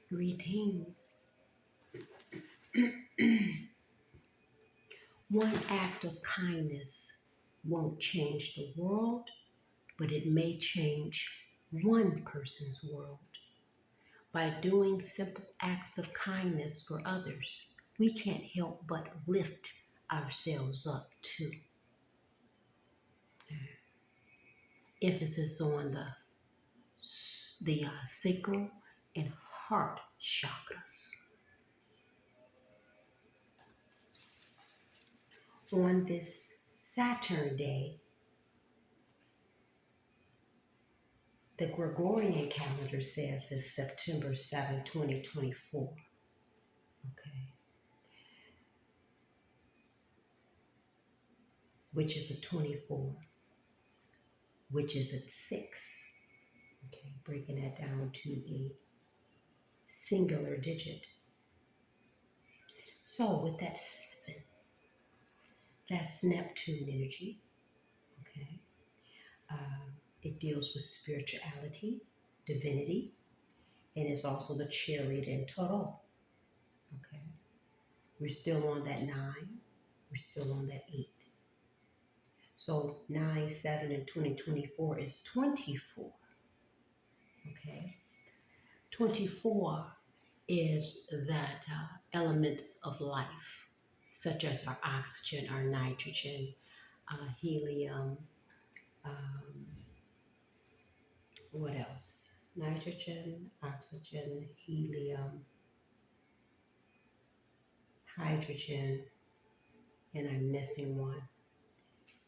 Greetings. One act of kindness won't change the world, but it may change one person's world. By doing simple acts of kindness for others, we can't help but lift ourselves up too. Emphasis on the sacral and heart chakras. On this Saturn day, the Gregorian calendar says it's September 7, 2024. Okay. Which is a 24, which is a 6. Okay, breaking that down to a singular digit. So with that 7, that's Neptune energy. Okay. It deals with spirituality, divinity, and it's also the chariot and Toro. Okay. We're still on that 9. We're still on that 8. So 9, 7, and 2024 is 24. Okay. 24 is that elements of life, such as our oxygen, our nitrogen, helium, um, what else? Nitrogen, oxygen, helium, hydrogen, and I'm missing one.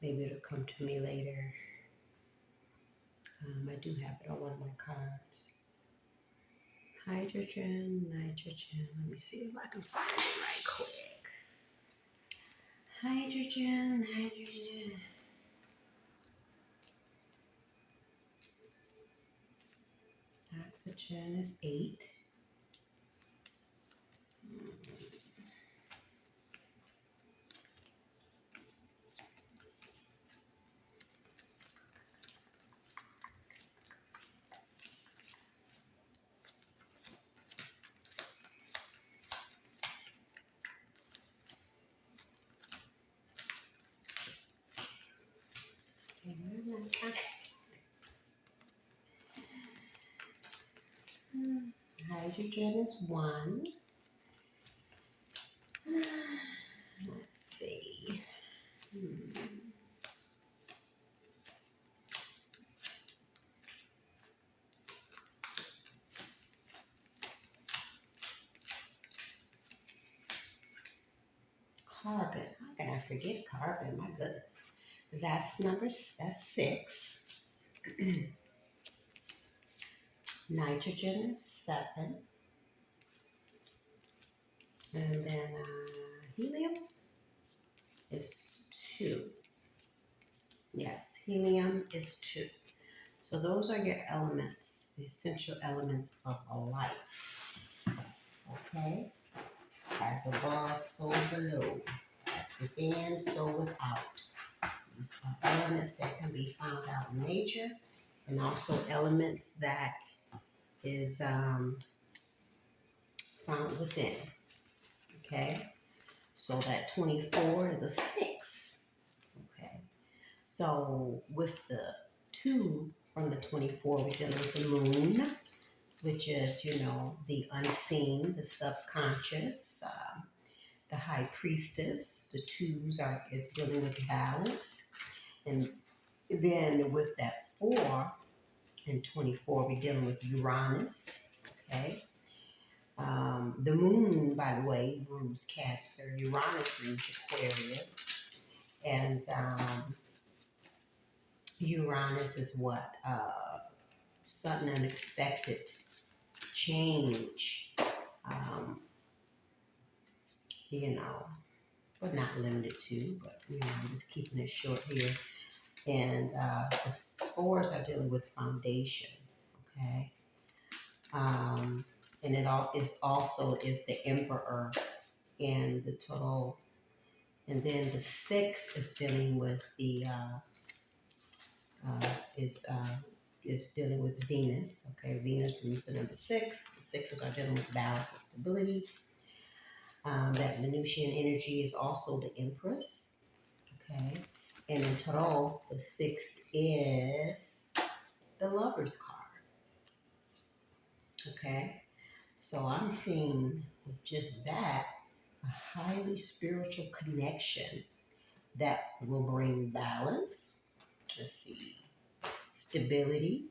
Maybe it'll come to me later. I do have it on one of my cards. Hydrogen, nitrogen. Let me see if I can find it right quick. Hydrogen, nitrogen. Oxygen is 8. Hydrogen is 1. Let's see. Carbon. How can I forget carbon? My goodness. That's 6. Nitrogen is 7. And then helium is 2. Yes, helium is 2. So those are your elements, the essential elements of a life. Okay? As above, so below. As within, so without. These are elements that can be found out in nature, and also elements that is found within. Okay? So that 24 is a 6. Okay? So with the 2 from the 24, we're dealing with the moon, which is, the unseen, the subconscious, the high priestess. The 2s is dealing with balance. And then with that 4 and 24, we're dealing with Uranus. Okay. The moon, by the way, rules Cancer. Uranus rules Aquarius. And Uranus is what? Sudden unexpected change. You know, but not limited to, but I'm just keeping it short here. And the 4s are dealing with foundation, okay? And it all is also is the emperor and the total. And then the 6 is dealing with the is dealing with Venus. Okay, Venus rules the number six. The sixes are dealing with balance and stability. That Venusian energy is also the Empress. Okay, and in Tarot, the six is the Lover's card. Okay, so I'm seeing with just that a highly spiritual connection that will bring balance. Let's see, stability,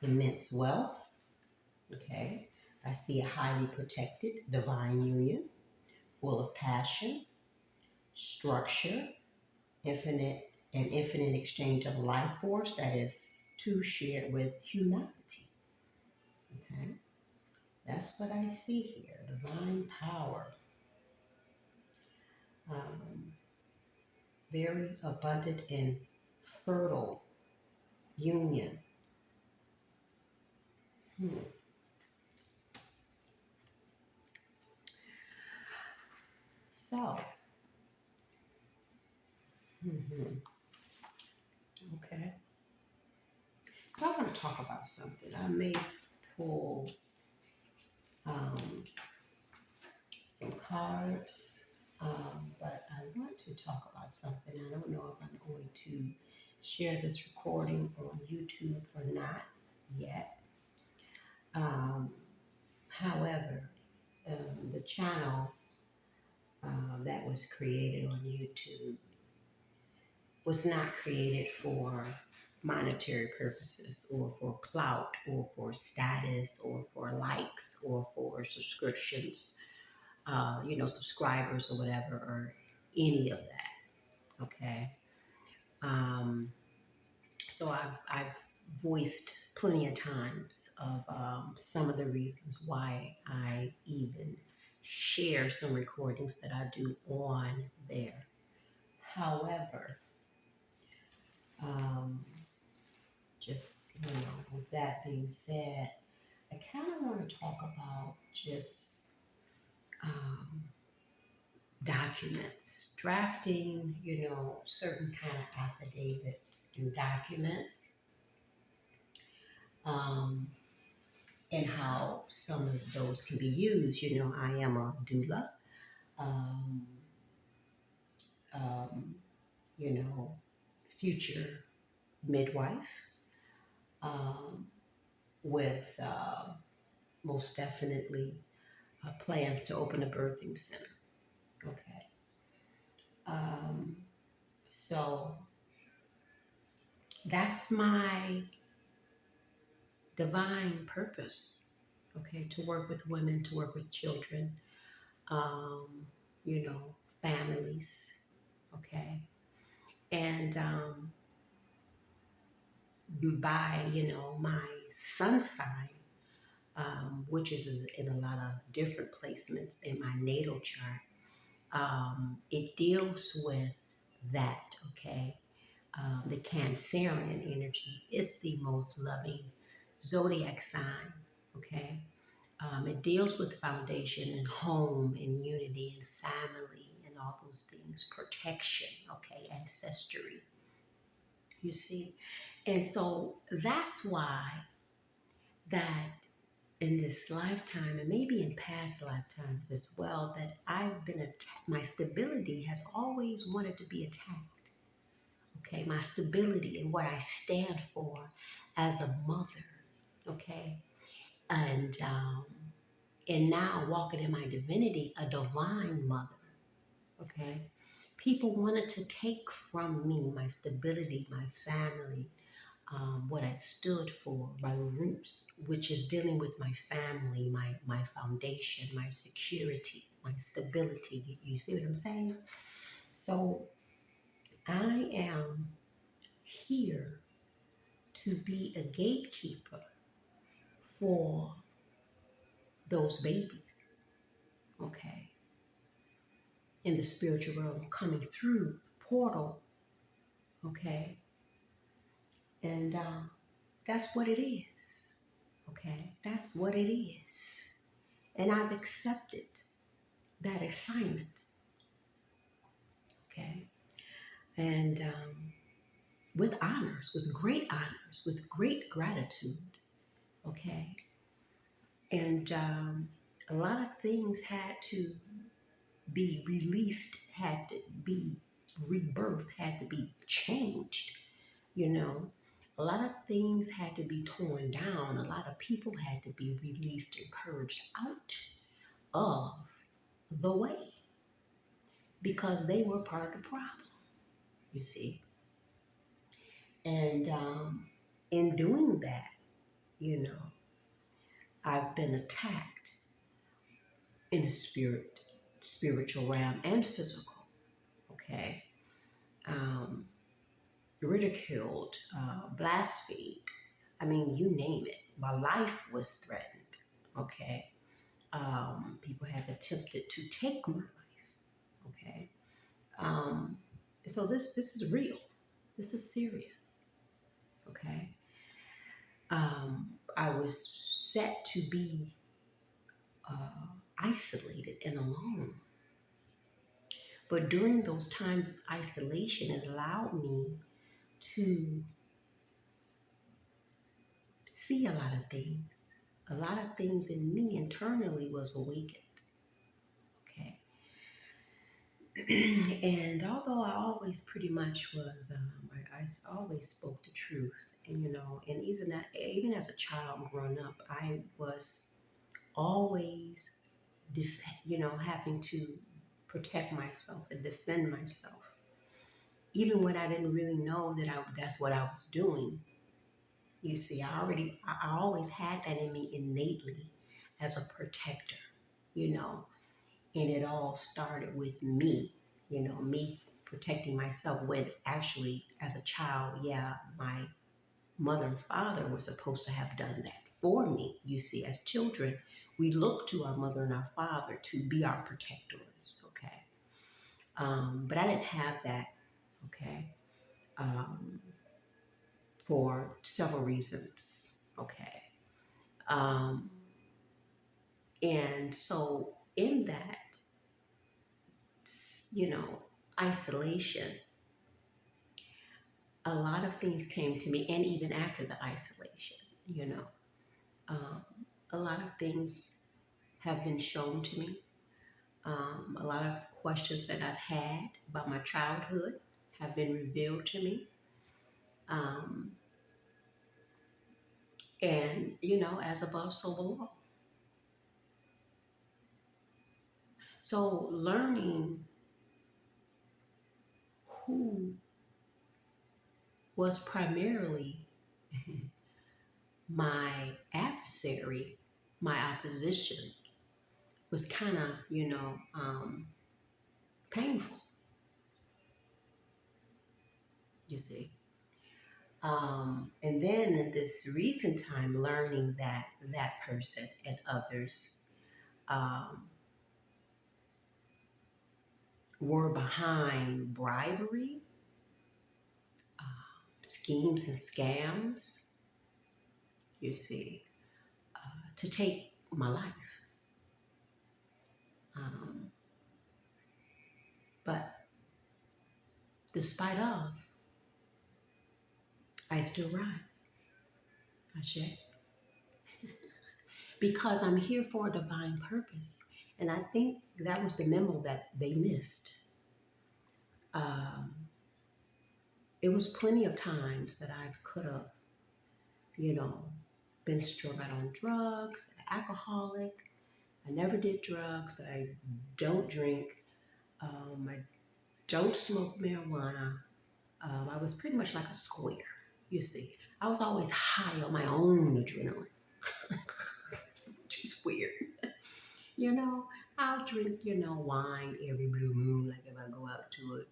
immense wealth. Okay, I see a highly protected divine union full of passion, structure, infinite exchange of life force that is to share with humanity. Okay, that's what I see here. Divine power, um, very abundant and fertile union. Hmm. So, mhm, okay. So I want to talk about something. I may pull um, some cards, but I want to talk about something. I don't know if I'm going to share this recording on YouTube or not yet. Um, However, the channel that was created on YouTube was not created for monetary purposes or for clout or for status or for likes or for subscriptions, subscribers or whatever, or any of that. Okay. Um, so I've voiced plenty of times of some of the reasons why I even share some recordings that I do on there. However, um, just, with that being said, I kind of want to talk about just um, documents, drafting, certain kind of affidavits and documents, um, and how some of those can be used. I am a doula, um, um, you know, future midwife, um, with most definitely plans to open a birthing center. Okay. Um, so that's my divine purpose, okay, to work with women, to work with children, um, you know, families, okay. And by, my sun sign, which is in a lot of different placements in my natal chart, it deals with that, okay. The Cancerian energy is the most loving zodiac sign, okay. It deals with foundation and home and unity and family and all those things, protection, okay, ancestry, you see. And so that's why that in this lifetime and maybe in past lifetimes as well, that I've been attacked. My stability has always wanted to be attacked. Okay, my stability and what I stand for as a mother. Okay, and and now walking in my divinity, a divine mother. Okay, people wanted to take from me my stability, my family, what I stood for, my roots, which is dealing with my family, my foundation, my security, my stability. You see what I'm saying? So I am here to be a gatekeeper for those babies, okay, in the spiritual realm coming through the portal, okay, and that's what it is, okay, that's what it is, and I've accepted that assignment, okay, and with honors, with great honors, with great gratitude. Okay. And a lot of things had to be released, had to be rebirthed, had to be changed, you know. A lot of things had to be torn down. A lot of people had to be released and purged out of the way because they were part of the problem, you see. And in doing that, you know, I've been attacked in a spiritual realm and physical, okay? Um, Ridiculed, blasphemed. I mean, you name it. My life was threatened, okay? People have attempted to take my life, okay? Um, so this is real. This is serious, okay? I was set to be isolated and alone. But during those times of isolation, it allowed me to see a lot of things. A lot of things in me internally was awakened. Okay. And although I always pretty much was, I always spoke the truth. And, you know, and even as a child growing up, I was always, having to protect myself and defend myself. Even when I didn't really know that's what I was doing. You see, I always had that in me innately as a protector, you know, and it all started with me protecting myself when actually as a child, yeah, my mother and father were supposed to have done that for me. You see, as children, we look to our mother and our father to be our protectors, okay? But I didn't have that, okay, um, for several reasons, okay? Um, and so in that, you know, isolation, a lot of things came to me, and even after the isolation, you know, um, a lot of things have been shown to me. A lot of questions that I've had about my childhood have been revealed to me. Um, and, you know, as above, so below. So learning who was primarily my adversary, my opposition, was kind of, painful, you see. And then in this recent time, learning that that person and others um, were behind bribery, schemes, and scams, you see, to take my life. Um, but despite of, I still rise. Ashe. Because I'm here for a divine purpose. And I think that was the memo that they missed. Um, it was plenty of times that I could have, you know, been struck out on drugs, alcoholic. I never did drugs. I don't drink. I don't smoke marijuana. I was pretty much like a square, you see. I was always high on my own adrenaline, which is weird. You know, I'll drink, wine every blue moon, like if I go out to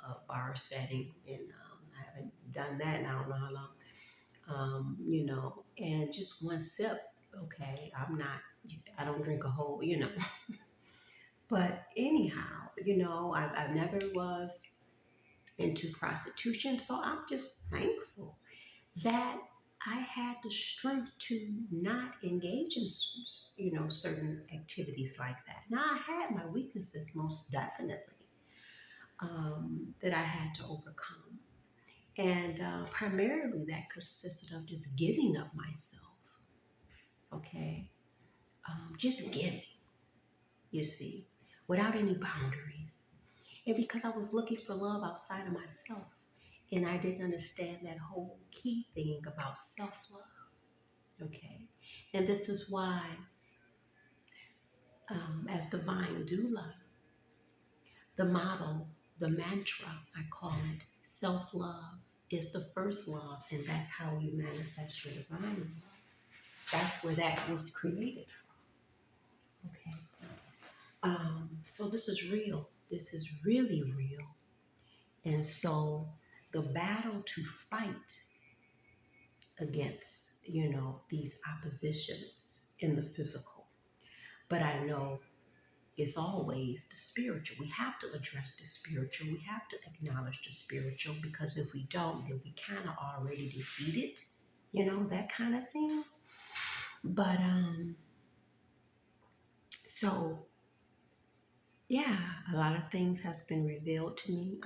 a bar setting, and I haven't done that in I don't know how long. And just one sip, okay, I don't drink a whole, But anyhow, I never was into prostitution, so I'm just thankful that I had the strength to not engage in, certain activities like that. Now, I had my weaknesses, most definitely, that I had to overcome. And primarily that consisted of just giving of myself, okay? Just giving, you see, without any boundaries. And because I was looking for love outside of myself, and I didn't understand that whole key thing about self love, okay? And this is why, as divine doula, the motto, the mantra, I call it, self love is the first love, and that's how you manifest your divine love. That's where that was created from. Okay. So this is real. This is really real. And so the battle to fight against, these oppositions in the physical. But I know it's always the spiritual. We have to address the spiritual. We have to acknowledge the spiritual, because if we don't, then we kind of already defeated, that kind of thing. But so yeah, a lot of things has been revealed to me.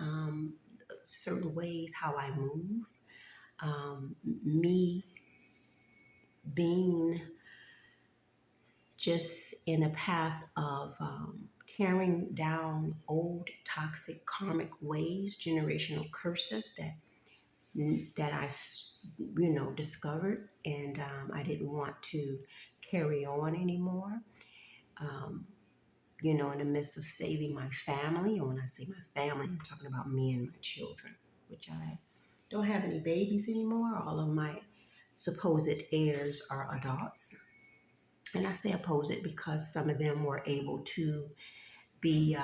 Certain ways how I move. Me being just in a path of tearing down old toxic karmic ways, generational curses that I discovered, and I didn't want to carry on anymore. Um, in the midst of saving my family, and when I say my family, I'm talking about me and my children, which I don't have any babies anymore. All of my supposed heirs are adults. And I say opposed because some of them were able to be,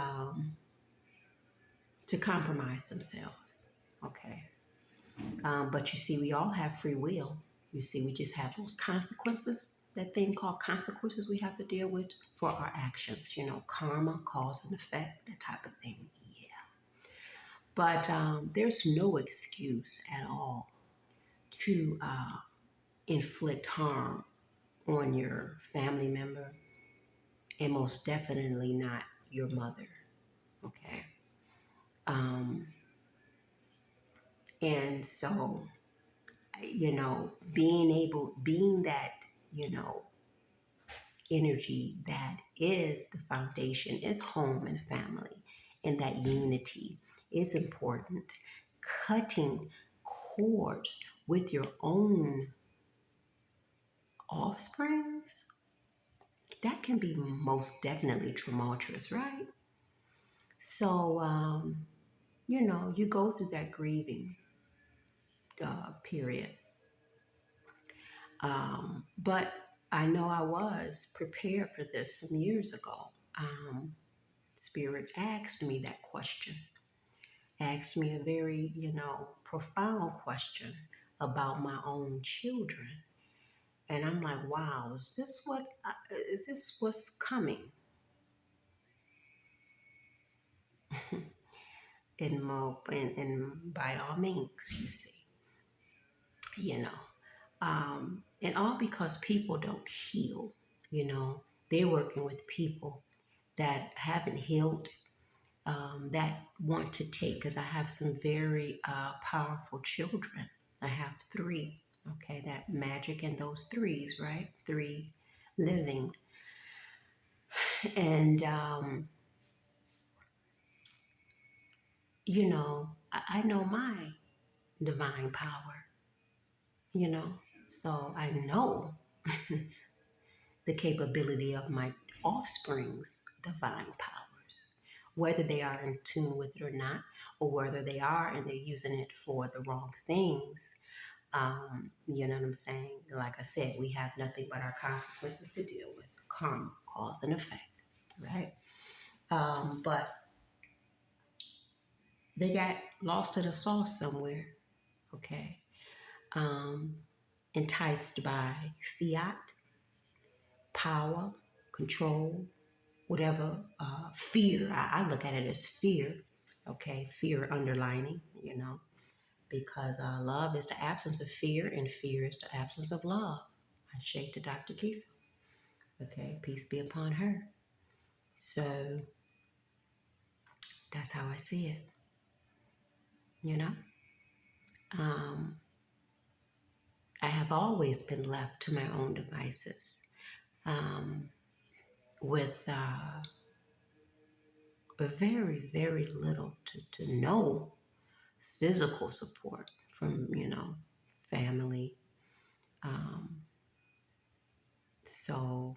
to compromise themselves. Okay. But you see, we all have free will. You see, we just have those consequences, that thing called consequences we have to deal with for our actions, karma, cause and effect, that type of thing. Yeah. But there's no excuse at all to inflict harm on your family member, and most definitely not your mother. Okay. Um, and so, being that, you know, energy that is the foundation, is home and family, and that unity is important. Cutting cords with your own offsprings, that can be most definitely tumultuous, right? So, you go through that grieving period. But I know I was prepared for this some years ago. Spirit asked me that question, asked me a very, profound question about my own children. And I'm like, wow, is this what's coming? And by all means, you see, you know, and all because people don't heal, they're working with people that haven't healed, that want to take, because I have some very powerful children. I have three, okay, that magic in those threes, right? Three living. And, I know my divine power, you know, so I know the capability of my offspring's divine powers, whether they are in tune with it or not, or whether they are and they're using it for the wrong things. You know what I'm saying? Like I said, we have nothing but our consequences to deal with: karma, cause and effect, right? But they got lost in the sauce somewhere, okay? Um, Enticed by fiat, power, control, whatever, fear. I look at it as fear, okay? Fear underlining, because love is the absence of fear, and fear is the absence of love. I shake to Dr. Keefe. Okay, peace be upon her. So that's how I see it, you know? Um, I have always been left to my own devices um, with very, very little to no physical support from, family. Um, so,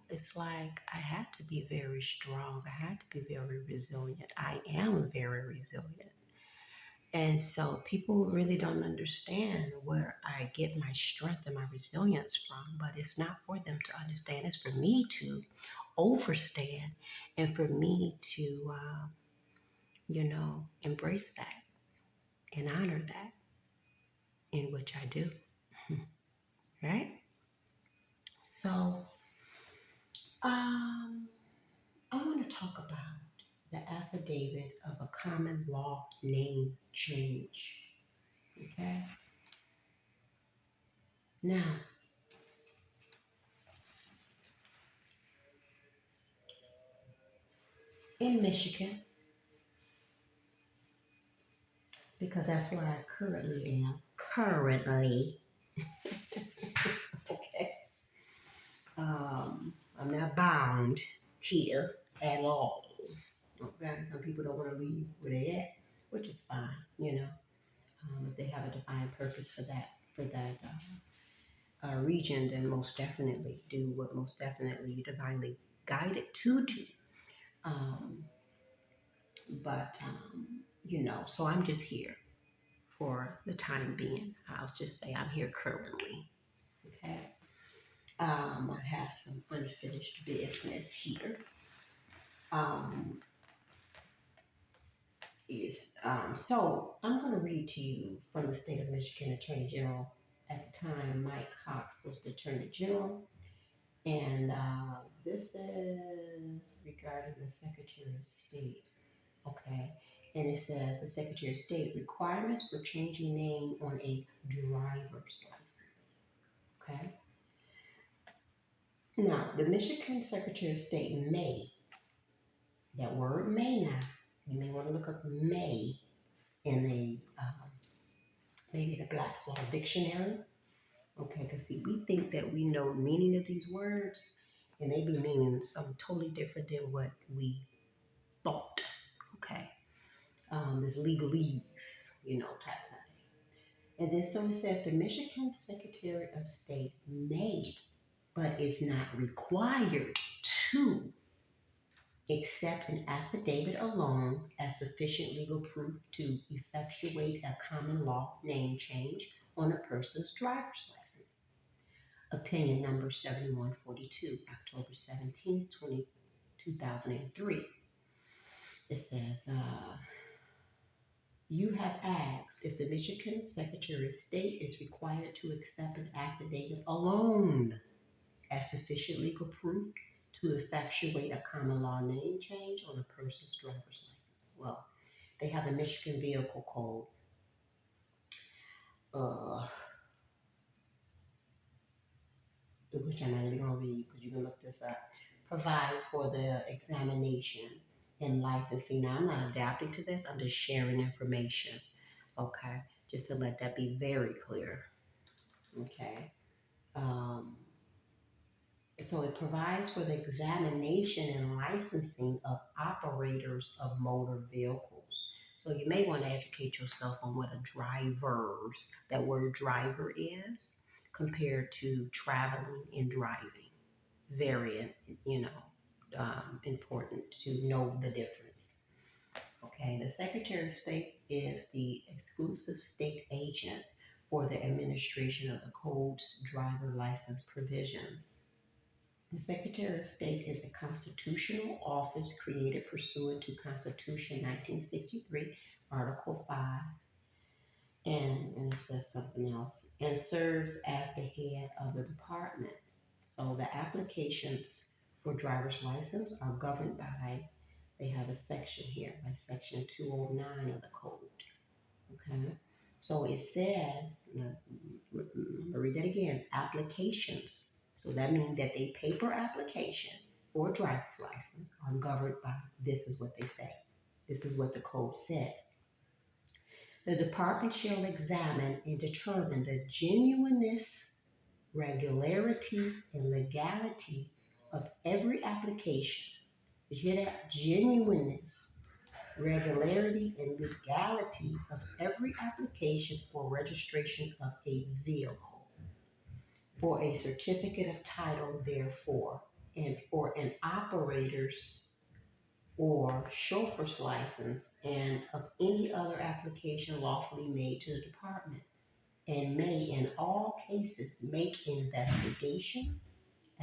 it's like I had to be very strong. I had to be very resilient. I am very resilient. And so people really don't understand where I get my strength and my resilience from, but it's not for them to understand. It's for me to overstand and for me to, embrace that and honor that in which I do. Right? So, um, I want to talk about the affidavit of a common law name change. Okay? Now, in Michigan, because that's where I currently am. Currently, okay. I'm not bound here at all. Okay, some people don't want to leave where they at, which is fine, if they have a divine purpose for that region, then most definitely do what most definitely you're divinely guided to do. Um, but so I'm just here for the time being. I'll just say I'm here currently. Okay. I have some unfinished business here. Um, so I'm going to read to you from the state of Michigan Attorney General. At the time, Mike Cox was the Attorney General, and this is regarding the Secretary of State. Okay, and it says the Secretary of State requirements for changing name on a driver's license. Okay, now the Michigan Secretary of State may, that word may now, you may want to look up may in the maybe the Black's Law Dictionary. Okay, because see, we think that we know the meaning of these words, and they be meaning something totally different than what we thought. Okay, this legalese, type of thing. And then so it says the Michigan Secretary of State may, but is not required to accept an affidavit alone as sufficient legal proof to effectuate a common law name change on a person's driver's license. Opinion number 7142, October 17, 2003. It says, you have asked if the Michigan Secretary of State is required to accept an affidavit alone as sufficient legal proof to effectuate a common law name change on a person's driver's license. Well, they have a Michigan Vehicle Code, uh, which I'm not even going to read because you can look this up, provides for the examination and licensing. Now, I'm not adapting to this, I'm just sharing information, okay? Just to let that be very clear, okay? Um, So it provides for the examination and licensing of operators of motor vehicles. So you may want to educate yourself on what that word driver is compared to traveling and driving. Very, important to know the difference. Okay, the Secretary of State is the exclusive state agent for the administration of the Code's driver license provisions. The Secretary of State is a constitutional office created pursuant to Constitution 1963, Article 5, and it says something else, and serves as the head of the department. So the applications for driver's license are governed by, they have a section here, by Section 209 of the code. Okay, so it says, read that again, applications. So that means that the paper application for a driver's license are governed by, this is what they say. This is what the code says. The department shall examine and determine the genuineness, regularity, and legality of every application. Did you hear that? Genuineness, regularity, and legality of every application for registration of a vehicle, for a certificate of title, therefore, and for an operator's or chauffeur's license, and of any other application lawfully made to the department, and may in all cases make investigation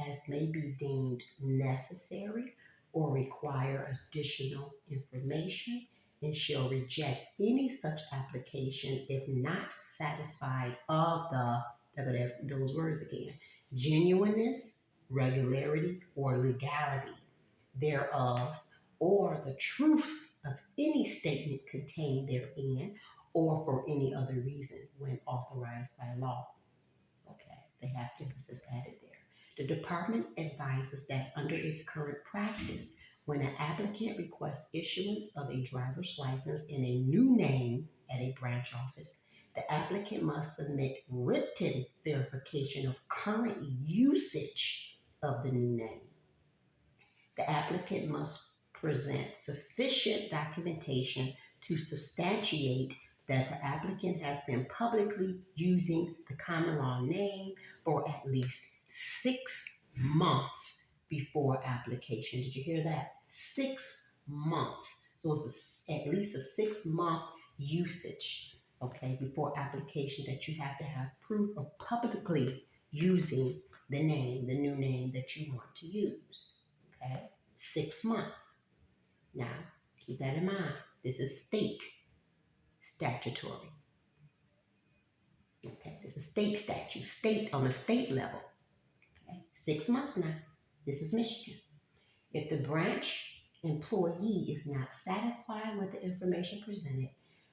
as may be deemed necessary or require additional information, and shall reject any such application if not satisfied of those words again, genuineness, regularity, or legality thereof, or the truth of any statement contained therein, or for any other reason when authorized by law. Okay, they have emphasis added there. The department advises that under its current practice, when an applicant requests issuance of a driver's license in a new name at a branch office, the applicant must submit written verification of current usage of the new name. The applicant must present sufficient documentation to substantiate that the applicant has been publicly using the common law name for at least 6 months before application. Did you hear that? 6 months. So it's at least a 6 month usage, okay, before application that you have to have proof of publicly using the name, the new name that you want to use. Okay, 6 months. Now, keep that in mind. This is state statutory. Okay, this is state statute, state on a state level. Okay, 6 months now. This is Michigan. If the branch employee is not satisfied with the information presented,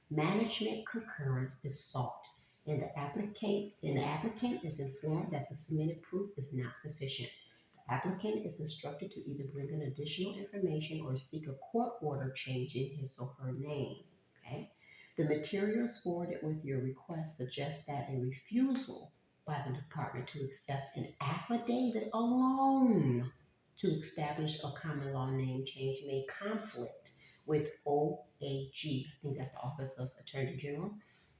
management concurrence is sought, and the applicant is informed that the submitted proof is not sufficient. The applicant is instructed to either bring in additional information or seek a court order changing his or her name. Okay? The materials forwarded with your request suggest that a refusal by the department to accept an affidavit alone to establish a common law name change may conflict with OAG, I think that's the Office of Attorney General,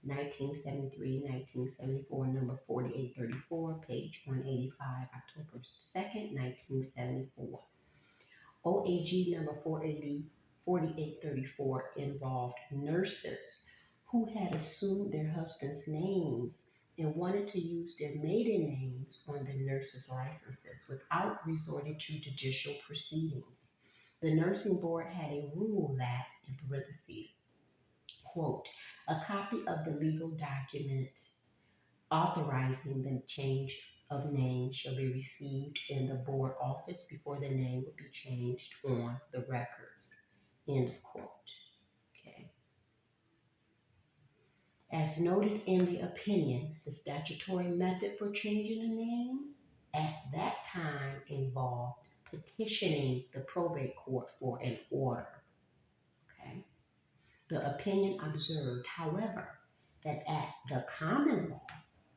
1973-1974, number 4834, page 185, October 2nd, 1974. OAG number 4834 involved nurses who had assumed their husbands' names and wanted to use their maiden names on their nurses' licenses without resorting to judicial proceedings. The nursing board had a rule that, in parentheses, quote, a copy of the legal document authorizing the change of name shall be received in the board office before the name would be changed on the records. End of quote. Okay. As noted in the opinion, the statutory method for changing a name at that time involved petitioning the probate court for an order. Okay. The opinion observed, however, that at the common law,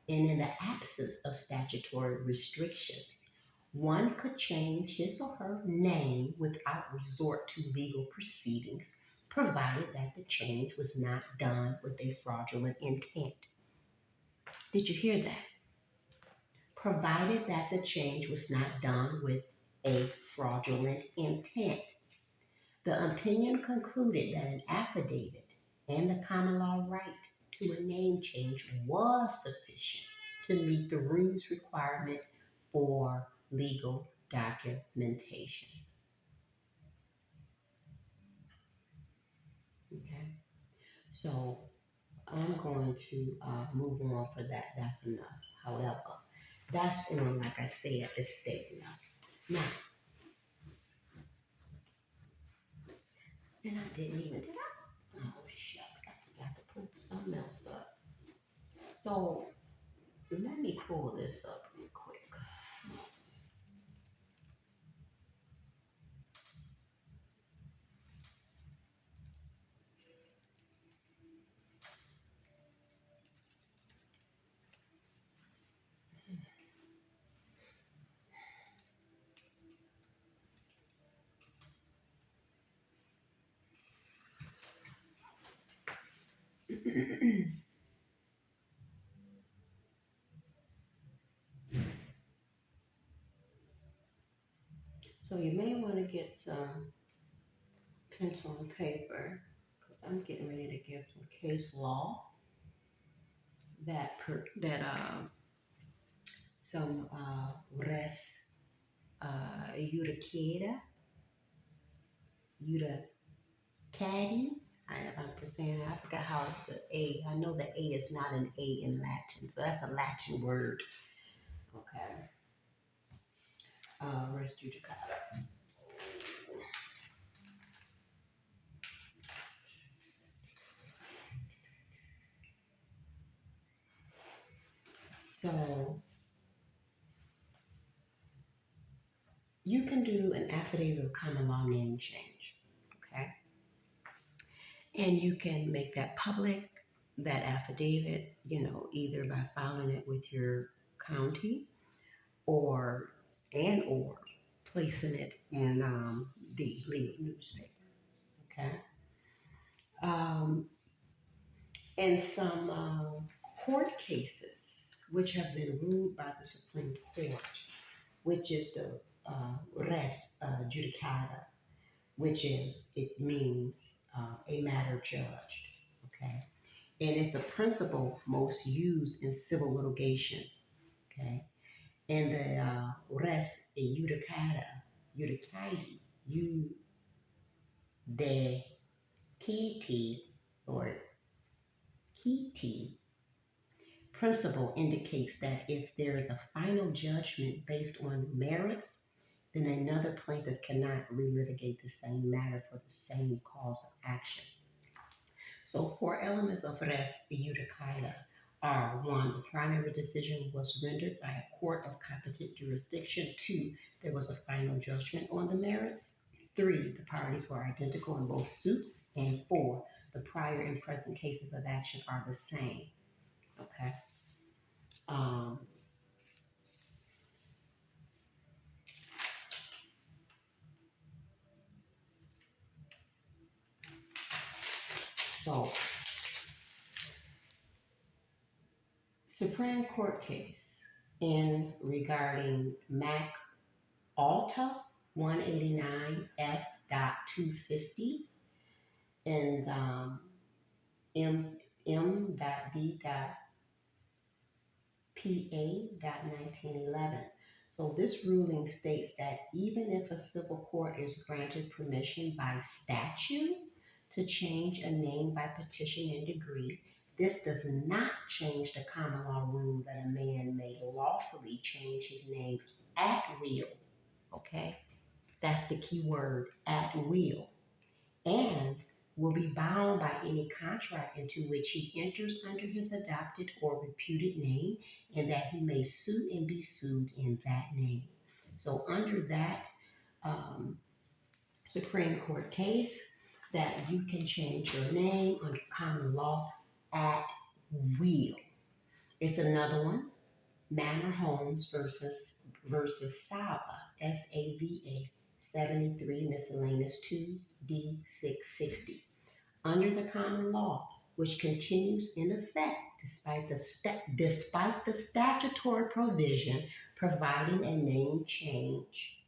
and in the absence of statutory restrictions, one could change his or her name without resort to legal proceedings, provided that the change was not done with a fraudulent intent. Did you hear that? Provided that the change was not done with a fraudulent intent. The opinion concluded that an affidavit and the common law right to a name change was sufficient to meet the rules requirement for legal documentation. Okay, so I'm going to move on for that. That's enough. However, that's on, like I said, the state level. Now, and I didn't even, did I? Oh, shucks, I forgot to pull something else up. So, let me pull this up real quick. So you may want to get some pencil and paper because I'm getting ready to give some case law some res judicata, judicati. If I'm saying that, I forgot how the A. I know the A is not an A in Latin, so that's a Latin word. Okay. Res judicata. So you can do an affidavit of common law name change. Okay. And you can make that public, that affidavit, either by filing it with your county or or placing it in the legal newspaper. Okay. Um, and some court cases which have been ruled by the Supreme Court, which is the res judicata, which is, it means a matter judged. Okay. And it's a principle most used in civil litigation. Okay. And the res judicata, judicati, judicati, or kiti principle indicates that if there is a final judgment based on merits, then another plaintiff cannot relitigate the same matter for the same cause of action. So, four elements of res judicata are: one, the primary decision was rendered by a court of competent jurisdiction; two, there was a final judgment on the merits; three, the parties were identical in both suits; and four, the prior and present cases of action are the same. Okay. Um, so, Supreme Court case in regarding Mac Alta 189 F. 250 and M M.D. PA.1911. So this ruling states that even if a civil court is granted permission by statute to change a name by petition and decree, this does not change the common law rule that a man may lawfully change his name at will. Okay? That's the key word, at will. And will be bound by any contract into which he enters under his adopted or reputed name, and that he may sue and be sued in that name. So, under that Supreme Court case, that you can change your name under common law at will. It's another one, Manor Homes versus Sava, SAVA 73 miscellaneous 2D 660. Under the common law, which continues in effect despite the statutory provision providing a name change,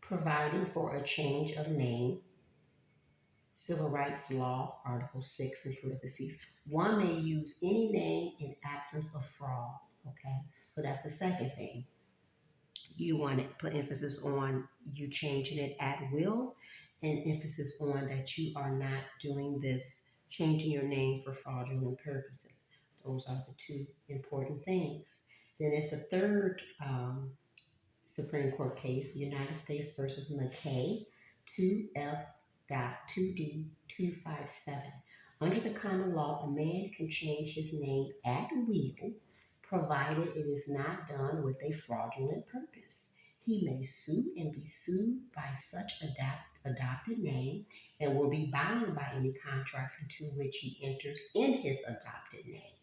providing for a change of name, Civil Rights Law, Article 6 in parentheses, one may use any name in absence of fraud. Okay, so that's the second thing. You want to put emphasis on you changing it at will, and emphasis on that you are not doing this, changing your name for fraudulent purposes. Those are the two important things. Then it's a third Supreme Court case, United States versus McKay, 2F.2D257. Under the common law, a man can change his name at will, provided it is not done with a fraudulent purpose. He may sue and be sued by such adopted name, and will be bound by any contracts into which he enters in his adopted name.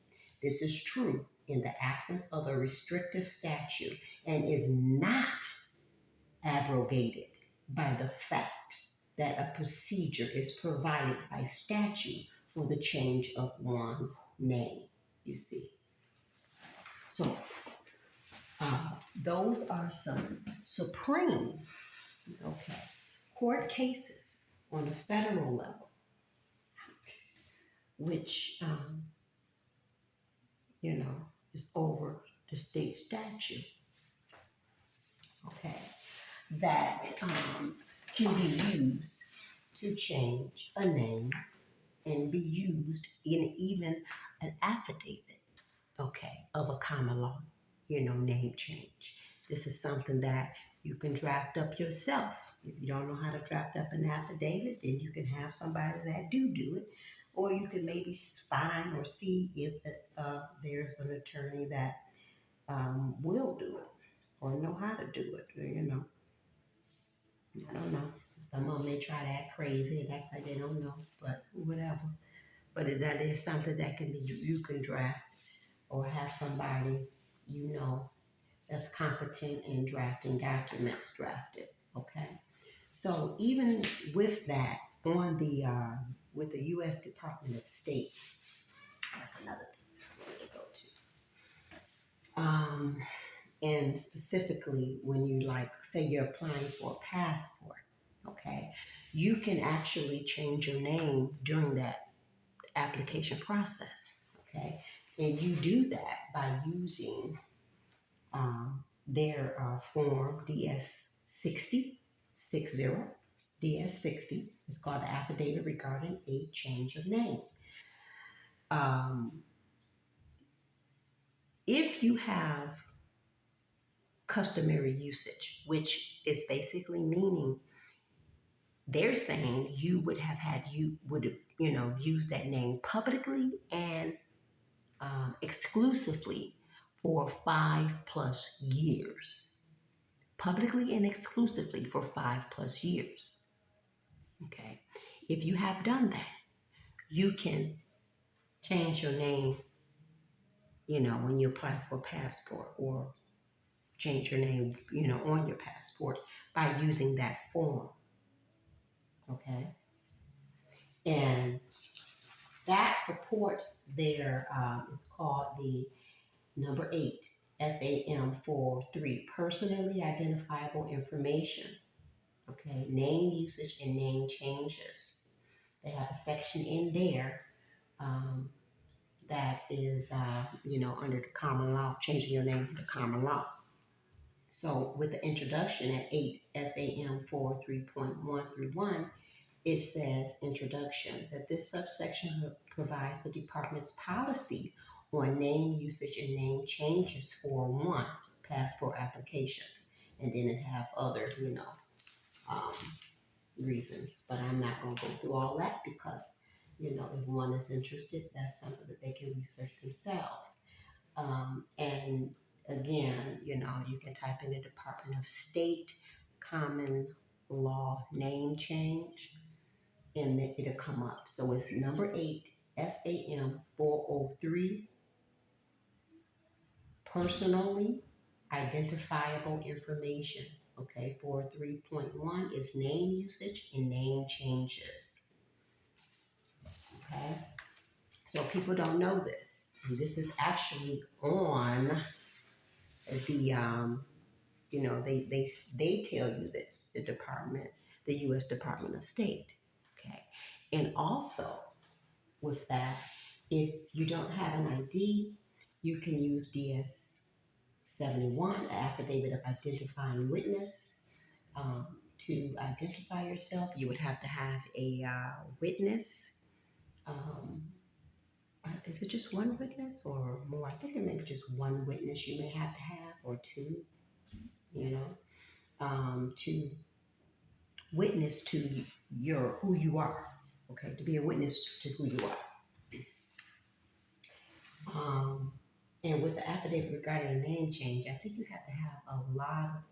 This is true in the absence of a restrictive statute, and is not abrogated by the fact that a procedure is provided by statute for the change of one's name, you see. So those are some supreme, okay, court cases on the federal level, which, you know, is over the state statute, okay, that can be used to change a name and be used in even an affidavit, okay, of a common law, name change. This is something that you can draft up yourself. If you don't know how to draft up an affidavit, then you can have somebody that do it, or you can maybe find or see if there's an attorney that will do it or know how to do it. I don't know. Some of them may try to act crazy and act like they don't know, but whatever. But that is something that you can draft or have somebody that's competent in drafting documents drafted. Okay. So even with that, on the with the U.S. Department of State, that's another thing I wanted to go to. And specifically, when you say you're applying for a passport, okay, you can actually change your name during that application process, okay, and you do that by using their form DS60, DS60. It's called the affidavit regarding a change of name. Um, if you have customary usage, which is basically meaning they're saying you would have, used that name publicly and exclusively for 5+ years. Publicly and exclusively for 5+ years. Okay. If you have done that, you can change your name, when you apply for a passport, or change your name, on your passport by using that form. Okay. And that supports their, it's called the number 8, FAM43, personally identifiable information. Okay, name usage and name changes. They have a section in there that is, under the common law, changing your name to the common law. So with the introduction at 8 FAM 43.131, it says, introduction, that this subsection provides the department's policy on name usage and name changes for one, passport applications. And then it have other, um, reasons, but I'm not going to go through all that because, if one is interested, that's something that they can research themselves. And again, you can type in the Department of State common law name change and it'll come up. So it's number 8, FAM 403, personally identifiable information. Okay, 4.3.1 is name usage and name changes. Okay, so people don't know this. And this is actually on the, they tell you this, the U.S. Department of State. Okay, and also with that, if you don't have an ID, you can use DS71, affidavit of identifying witness. To identify yourself, you would have to have a witness. Is it just one witness or more? I think it may be just one witness you may have to have, or two, to witness to who you are. Okay, to be a witness to who you are. And with the affidavit regarding a name change, I think you have to have a lot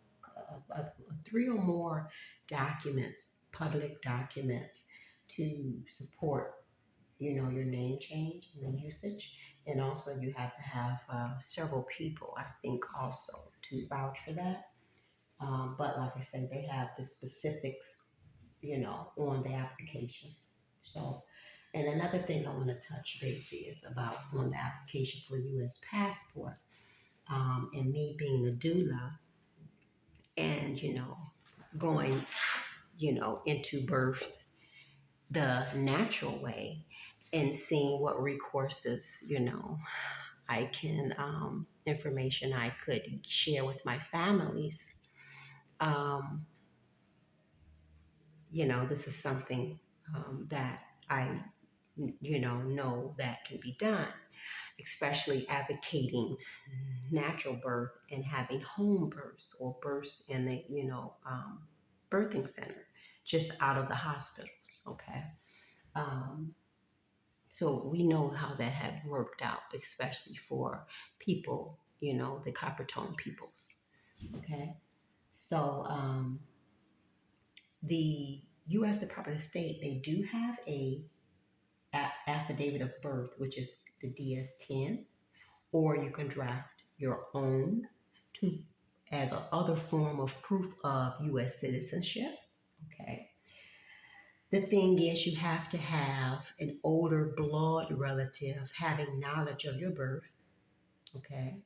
of 3 or more documents, public documents, to support, your name change and the usage. And also you have to have several people, I think, also to vouch for that. But like I said, they have the specifics, on the application. So And another thing I want to touch base is about on the application for U.S. passport, and me being a doula, and going into birth the natural way, and seeing what recourses I can information I could share with my families. Um, this is something that I know that can be done, especially advocating natural birth and having home births or births in the birthing center, just out of the hospitals. Okay. Um, so we know how that had worked out, especially for people, the copper tone peoples. Okay. So the U.S. Department of State, they do have affidavit of birth, which is the DS-10, or you can draft your own to as a other form of proof of U.S. citizenship. Okay. The thing is, you have to have an older blood relative having knowledge of your birth. Okay.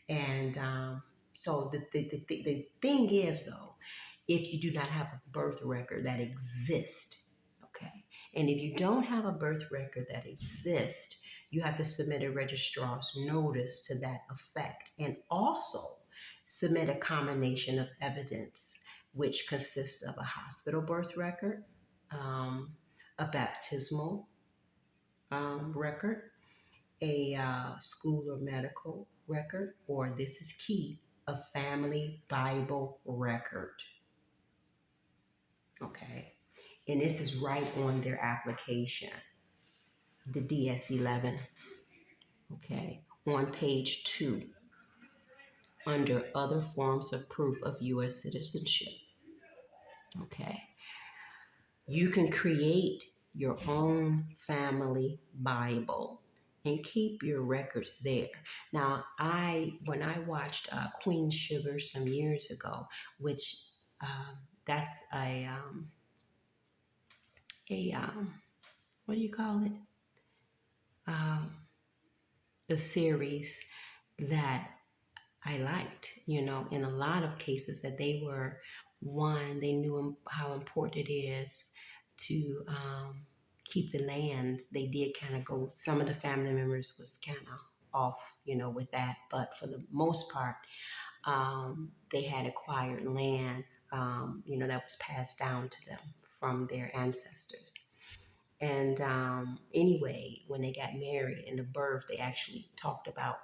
And so the thing is, though, if you do not have a birth record that exists, okay, and if you don't have a birth record that exists, you have to submit a registrar's notice to that effect, and also submit a combination of evidence, which consists of a hospital birth record, um, a baptismal record, a school or medical record, or this is key, a family Bible record. Okay. And this is right on their application, the DS-11. Okay. On page 2, under other forms of proof of U.S. citizenship. Okay. You can create your own family Bible and keep your records there. Now, when I watched Queen Sugar some years ago, which that's a what do you call it? Um, a series that I liked, in a lot of cases that they were one, they knew how important it is to keep the lands. They did kind of go, some of the family members was kind of off, with that, but for the most part, they had acquired land, that was passed down to them from their ancestors. And anyway, when they got married and the birth, they actually talked about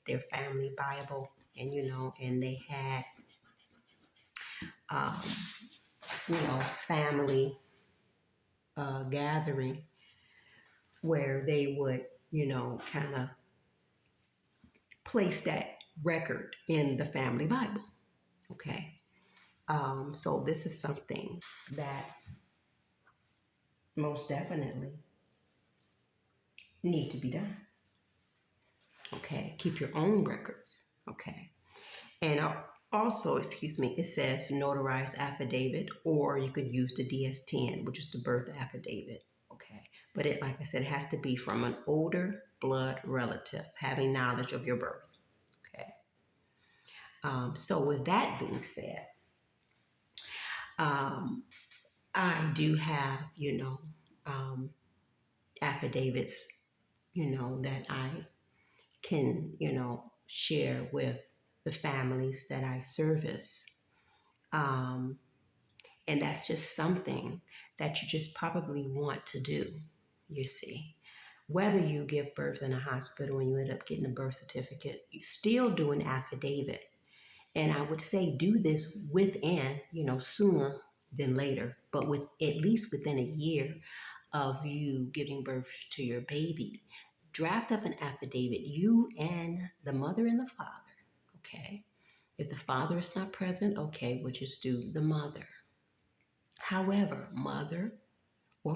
their family Bible, and and they had, um, family gathering where they would, kind of place that record in the family Bible. Okay. So this is something that most definitely need to be done. Okay. Keep your own records. Okay. And also, excuse me, it says notarized affidavit, or you could use the DS-10, which is the birth affidavit. Okay. But it, like I said, it has to be from an older blood relative having knowledge of your birth. Okay. So with that being said, um, I do have, um, affidavits, that I can, share with the families that I service. Um, And that's just something that you just probably want to do, you see. Whether you give birth in a hospital and you end up getting a birth certificate, you still do an affidavit. And I would say do this within, sooner than later, but with at least within a year of you giving birth to your baby. Draft up an affidavit, you and the mother and the father, okay? If the father is not present, okay, we'll just do the mother. However, mother or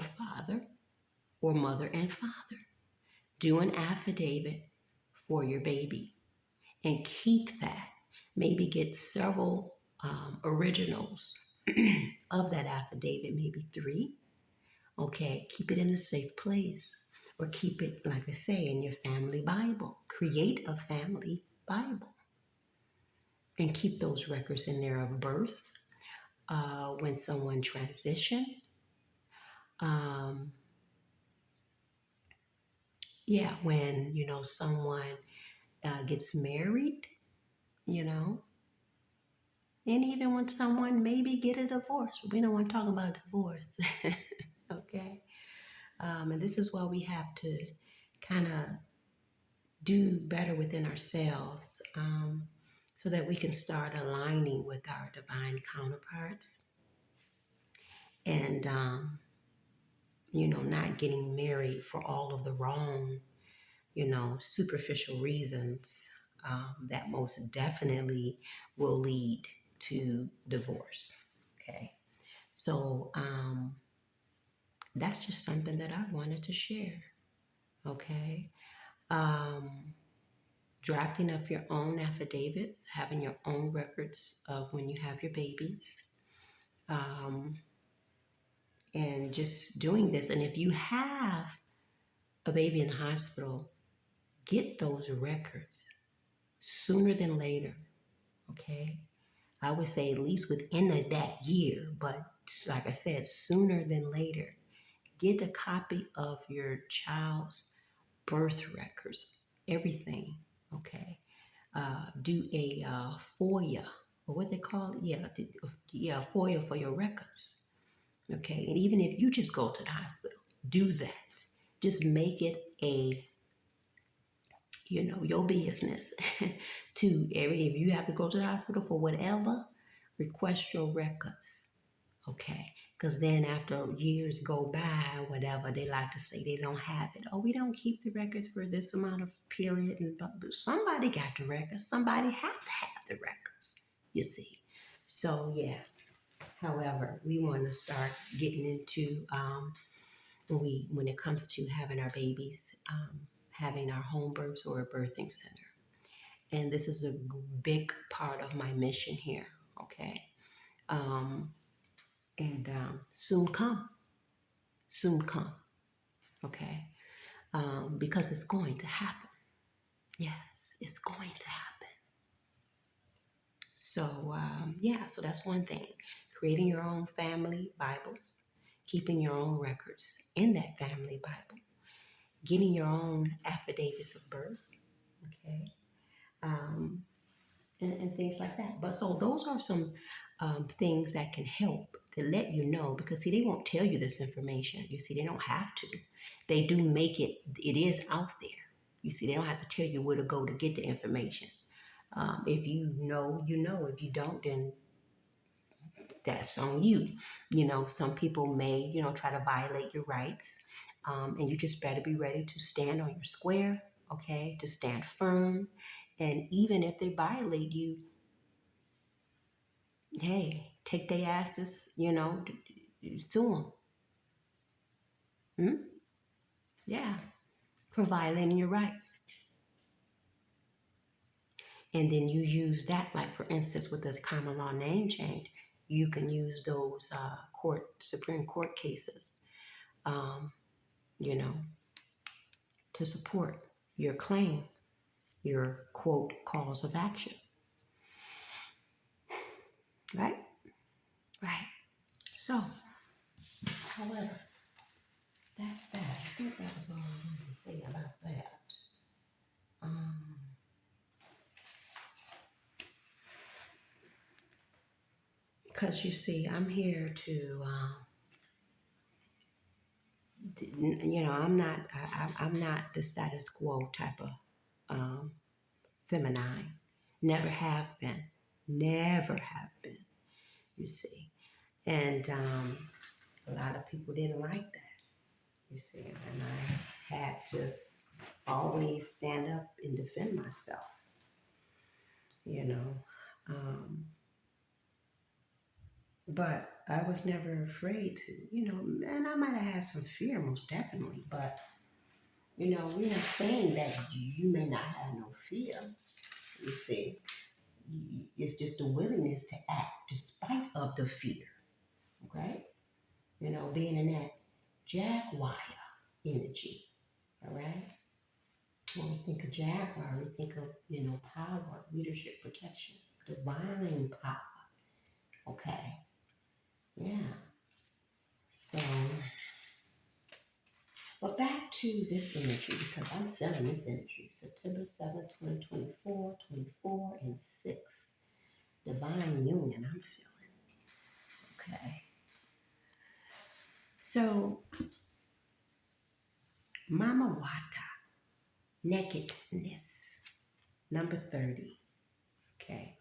mother and father, do an affidavit for your baby and keep that. Maybe get several originals of that affidavit, maybe 3. Okay, keep it in a safe place, or keep it, like I say, in your family Bible. Create a family Bible and keep those records in there of birth, when someone transitioned, um, yeah, when someone gets married, you know, and even when someone maybe get a divorce. We don't want to talk about divorce, okay? And this is why we have to kind of do better within ourselves, so that we can start aligning with our divine counterparts, and not getting married for all of the wrong, superficial reasons, that most definitely will lead to divorce. Okay, so that's just something that I wanted to share. Okay. Um, Drafting up your own affidavits, having your own records of when you have your babies, um, and just doing this. And if you have a baby in the hospital, get those records sooner than later. Okay. I would say at least within that year, but like I said, sooner than later. Get a copy of your child's birth records, everything. Okay. Do a FOIA, or what they call it? Yeah, FOIA for your records. Okay. And even if you just go to the hospital, do that. Just make it a your business to if you have to go to the hospital for whatever, request your records. Okay, because then after years go by, whatever, they like to say they don't have it. Oh, we don't keep the records for this amount of period, and but somebody got the records. Somebody have to have the records. You see, so yeah. However, we want to start getting into when it comes to having our babies, having our home births or a birthing center, and this is a big part of my mission here. Okay, um, and soon come, okay? Because it's going to happen. Yes, it's going to happen. So, yeah, so that's one thing. Creating your own family Bibles, keeping your own records in that family Bible, getting your own affidavits of birth, okay? Um, and things like that. But so those are some things that can help to let you know, because see, they won't tell you this information. You see, they don't have to. They do make it is out there. You see, they don't have to tell you where to go to get the information. If you know, you know. If you don't, then that's on you. Some people may, try to violate your rights. And you just better be ready to stand on your square, okay, to stand firm. And even if they violate you, hey, take their asses, sue them. Hmm? Yeah, for violating your rights. And then you use that, like for instance, with the common law name change, you can use those Supreme Court cases, um, you know, to support your claim, your quote cause of action. Right? Right. So, however, that's that. I think that was all I wanted to say about that. Um, Because you see, I'm here to, I'm not the status quo type of um, feminine. Never have been. Never have been, you see. And a lot of people didn't like that, you see. And I had to always stand up and defend myself, you know. Um, but I was never afraid to, and I might have had some fear, most definitely, but we're not saying that you may not have no fear. You see, it's just the willingness to act despite of the fear. Okay, being in that Jaguar energy. All right. When we think of Jaguar, we think of, power, leadership, protection, divine power. Okay. Yeah. So, but back to this energy because I'm feeling this energy. September 7th, 2024, 24, and 6. Divine union, I'm feeling. Okay. So, Mama Wata, nakedness, number 30. Okay.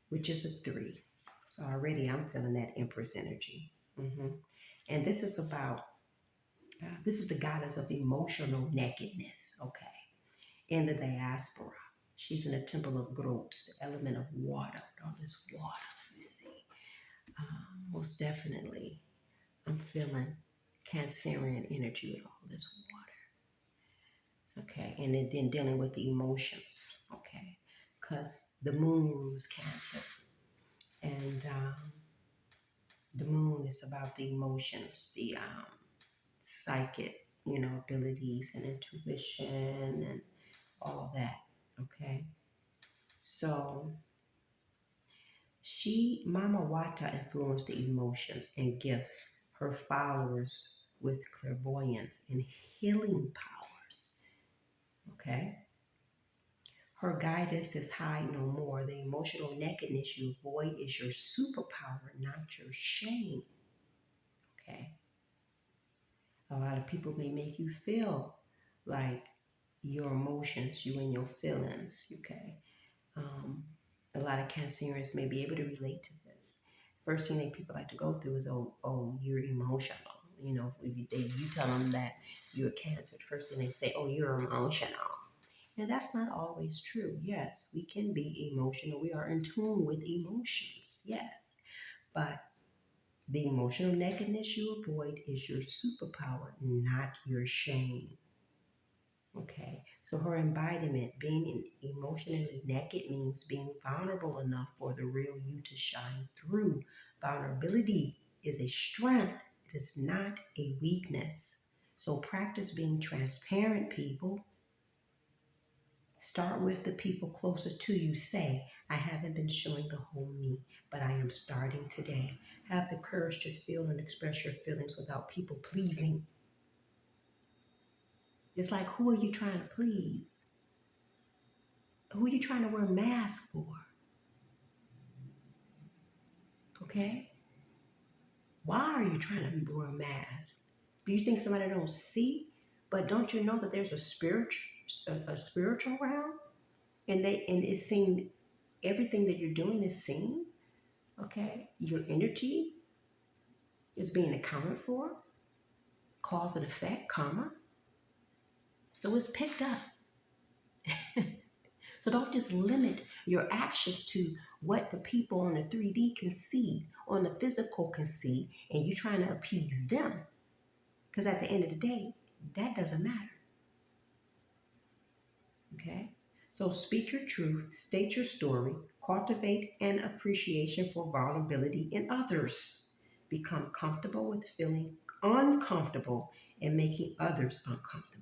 Which is a 3. So already I'm feeling that Empress energy. And this is about, this is the goddess of emotional nakedness. Okay. In the diaspora. She's in the temple of Grops, the element of water, all this water, you see. Most definitely, I'm feeling Cancerian energy with all this water. Okay, and then dealing with the emotions. Okay, because the moon rules Cancer, and the moon is about the emotions, the psychic, abilities and intuition and all that. Okay, so Mama Wata influenced the emotions and gifts her followers with clairvoyance and healing powers. Okay? Her guidance is hide no more. The emotional nakedness you avoid is your superpower, not your shame. Okay? A lot of people may make you feel like your emotions, you and your feelings, okay? A lot of Cancerians may be able to relate to this. First thing that people like to go through is, oh, you're emotional. If you tell them that you're Cancer, first thing they say, oh, you're emotional. And that's not always true. Yes, we can be emotional. We are in tune with emotions. Yes. But the emotional nakedness you avoid is your superpower, not your shame. Okay, so her embodiment, being emotionally naked, means being vulnerable enough for the real you to shine through. Vulnerability is a strength, it is not a weakness. So practice being transparent, people. Start with the people closest to you. Say, I haven't been showing the whole me, but I am starting today. Have the courage to feel and express your feelings without people pleasing. It's like, who are you trying to please? Who are you trying to wear a mask for? Okay? Why are you trying to wear a mask? Do you think somebody don't see? But don't you know that there's a spiritual realm? And it's seen, everything that you're doing is seen. Okay? Your energy is being accounted for, cause and effect, karma. So it's picked up. So don't just limit your actions to what the people on the 3D can see, on the physical can see, and you're trying to appease them. Because at the end of the day, that doesn't matter. Okay? So speak your truth, state your story, cultivate an appreciation for vulnerability in others. Become comfortable with feeling uncomfortable and making others uncomfortable.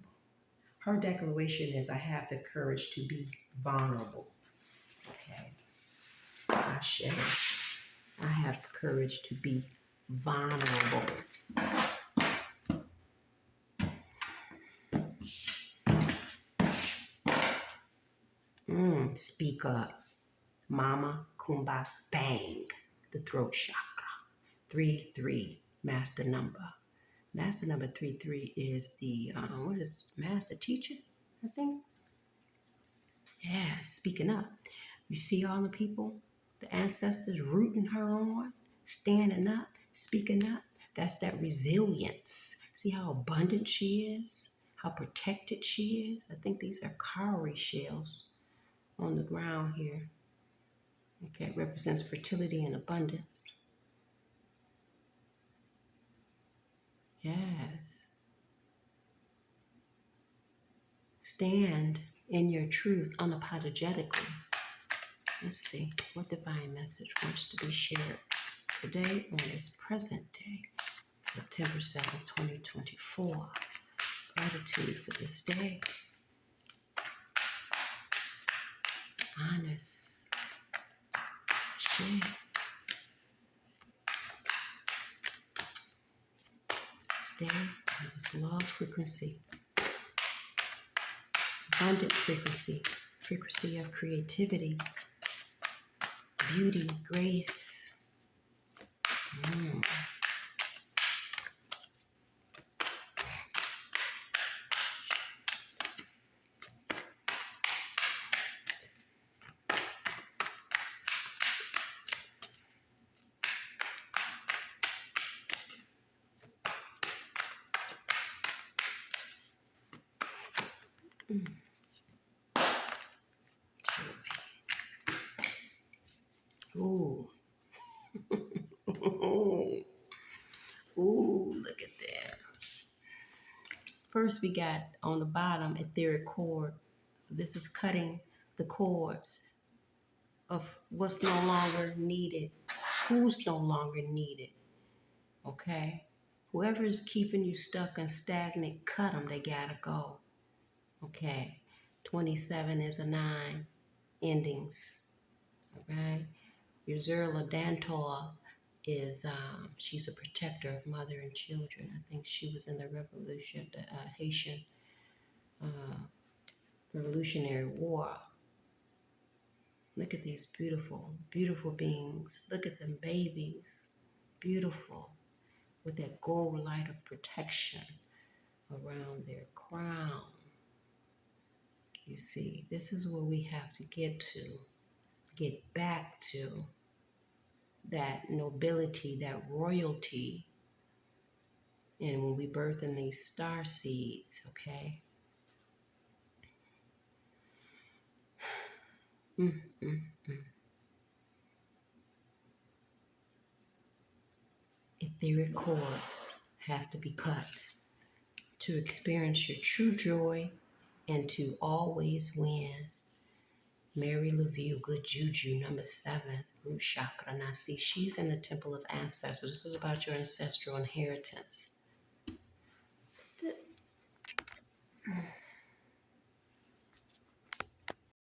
Her declaration is, I have the courage to be vulnerable. Okay. I share. I have the courage to be vulnerable. Speak up. Mama Kumba Bang. The throat chakra. 3-3. Master number. Master number 3-3 is the, what is master teacher, I think? Yeah, speaking up. You see all the people, the ancestors rooting her on, standing up, speaking up. That's that resilience. See how abundant she is, how protected she is. I think these are cowrie shells on the ground here. Okay, it represents fertility and abundance. Yes. Stand in your truth unapologetically. Let's see what divine message wants to be shared today on this present day. September 7th, 2024. Gratitude for this day. Honest. Share. Stay in this love frequency. Abundant frequency. Frequency of creativity. Beauty. Grace. Ooh. Ooh, look at that. First, we got on the bottom etheric chords. So this is cutting the cords of what's no longer needed, who's no longer needed. Okay? Whoever is keeping you stuck and stagnant, cut them. They gotta go. Okay? 27 is a 9 endings. All right? Your Zerla Dantor is she's a protector of mother and children. I think she was in the revolution, the Haitian Revolutionary War. Look at these beautiful, beautiful beings. Look at them babies. Beautiful. With that gold light of protection around their crown. You see, this is where we have to get back to that nobility, that royalty. And when we birth in these star seeds, okay? Mm, mm, mm. Etheric cords has to be cut to experience your true joy and to always win. Mary LaView, good juju, number 7, root chakra. Now see, she's in the temple of ancestors. This is about your ancestral inheritance.